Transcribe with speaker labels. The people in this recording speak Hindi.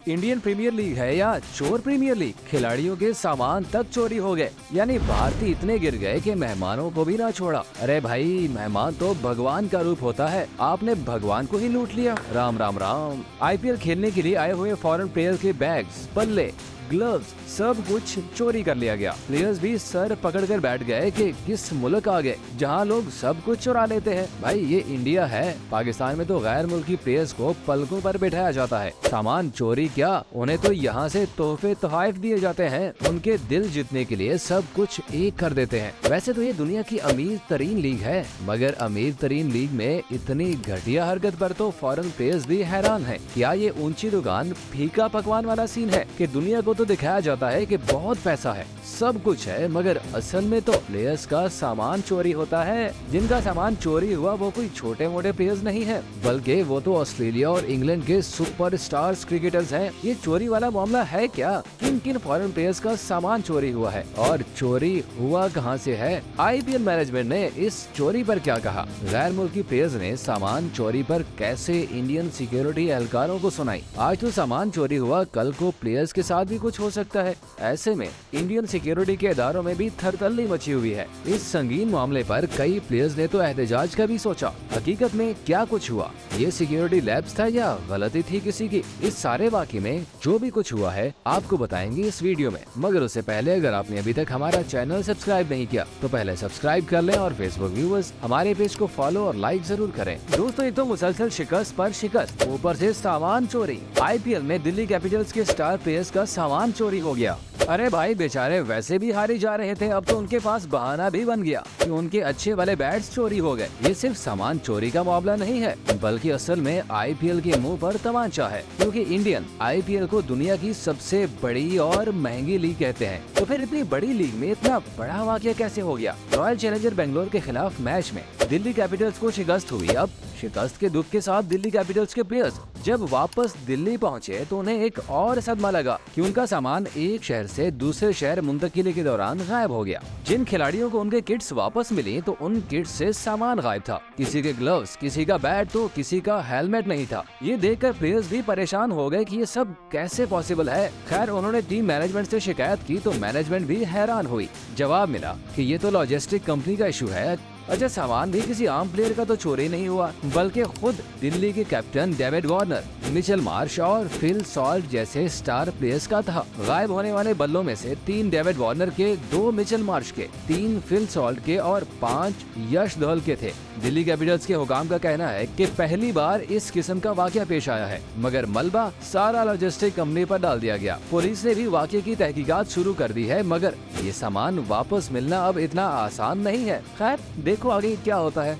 Speaker 1: इंडियन प्रीमियर लीग है या चोर प्रीमियर लीग, खिलाड़ियों के सामान तक चोरी हो गए। यानी भारतीय इतने गिर गए कि मेहमानों को भी ना छोड़ा। अरे भाई, मेहमान तो भगवान का रूप होता है, आपने भगवान को ही लूट लिया। राम राम राम। आईपीएल खेलने के लिए आए हुए फॉरेन प्लेयर के बैग्स, पल्ले, ग्लव्स सब कुछ चोरी कर लिया गया। प्लेयर्स भी सर पकड़कर बैठ गए कि किस मुल्क आ गए जहां लोग सब कुछ चुरा लेते हैं। भाई ये इंडिया है, पाकिस्तान में तो गैर मुल्की प्लेयर्स को पलकों पर बैठाया जाता है। सामान चोरी क्या, उन्हें तो यहाँ से तोहफे तोहफे दिए जाते हैं। उनके दिल जीतने के लिए सब कुछ एक कर देते हैं। वैसे तो ये दुनिया की अमीर तरीन लीग है, मगर अमीर तरीन लीग में इतनी घटिया हरकत पर तो फॉरेन प्लेयर्स भी हैरान है। क्या ये ऊंची दुकान फीका पकवान वाला सीन है कि दुनिया को तो दिखाया जाता है कि बहुत पैसा है, सब कुछ है, मगर असल में तो प्लेयर्स का सामान चोरी होता है। जिनका सामान चोरी हुआ वो कोई छोटे मोटे प्लेयर्स नहीं है, बल्कि वो तो ऑस्ट्रेलिया और इंग्लैंड के सुपरस्टार्स क्रिकेटर्स हैं। ये चोरी वाला मामला है क्या? किन किन फॉरेन प्लेयर्स का सामान चोरी हुआ है और चोरी हुआ कहां से है? आईपीएल मैनेजमेंट ने इस चोरी पर क्या कहा? गैर मुल्की प्लेयर्स ने सामान चोरी पर कैसे इंडियन सिक्योरिटी एहलकारों को सुनाई? आज तो सामान चोरी हुआ, कल को प्लेयर्स के साथ भी कुछ हो सकता है। ऐसे में इंडियन सिक्योरिटी के इदारों में भी थरथल्ली मची हुई है। इस संगीन मामले पर कई प्लेयर्स ने तो एहतजाज का भी सोचा। हकीकत में क्या कुछ हुआ? ये सिक्योरिटी लैप्स था या गलती थी किसी की? इस सारे वाकये में जो भी कुछ हुआ है आपको बताएंगे इस वीडियो में। मगर उससे पहले अगर आपने अभी तक हमारा चैनल सब्सक्राइब नहीं किया तो पहले सब्सक्राइब कर लें और फेसबुक व्यूअर्स हमारे पेज को फॉलो और लाइक जरूर करें। दोस्तों, ये तो मुसलसल शिकस्त पर शिकस्त, ऊपर से सामान चोरी। आईपीएल में दिल्ली कैपिटल्स के स्टार प्लेयर्स का सामान चोरी हो गया। अरे भाई, बेचारे वैसे भी हारे जा रहे थे, अब तो उनके पास बहाना भी बन गया कि उनके अच्छे वाले बैट्स चोरी हो गए। ये सिर्फ सामान चोरी का मामला नहीं है, बल्कि असल में आईपीएल के मुंह पर तमाचा है, क्योंकि इंडियन आईपीएल को दुनिया की सबसे बड़ी और महंगी लीग कहते हैं। तो फिर इतनी बड़ी लीग में इतना बड़ा वाकया कैसे हो गया? रॉयल चैलेंजर बेंगलोर के खिलाफ मैच में दिल्ली कैपिटल्स को शिकस्त हुई। अब शिकस्त के दुख के साथ दिल्ली कैपिटल्स के प्लेयर्स जब वापस दिल्ली पहुंचे तो उन्हें एक और सदमा लगा कि उनका सामान एक शहर से दूसरे शहर मुंतकिली के दौरान गायब हो गया। जिन खिलाड़ियों को उनके किट्स वापस मिली तो उन किट्स से सामान गायब था। किसी के ग्लव्स, किसी का बैट तो किसी का हेलमेट नहीं था। ये देखकर प्लेयर्स भी परेशान हो गए कि ये सब कैसे पॉसिबल है। खैर, उन्होंने टीम मैनेजमेंट से शिकायत की तो मैनेजमेंट भी हैरान हुई। जवाब मिला कि ये तो लॉजिस्टिक कंपनी का इशू है। अच्छा, सामान भी किसी आम प्लेयर का तो चोरी नहीं हुआ, बल्कि खुद दिल्ली के captain David Warner, Mitchell Marsh और फिल सॉल्ट जैसे स्टार प्लेयर्स का था। गायब होने वाले बल्लों में से 3 डेविड वार्नर के, 2 मिचेल मार्श के, 3 फिल सॉल्ट के और 5 यश दहल के थे। दिल्ली कैपिटल्स के हुकाम का कहना है कि पहली बार इस किस्म का वाकया पेश आया है, मगर मलबा सारा लॉजिस्टिक कंपनी पर डाल दिया गया। पुलिस ने भी वाकये की तहकीकात शुरू कर दी है, मगर ये सामान वापस मिलना अब इतना आसान नहीं है। खैर, देखो आगे क्या होता है।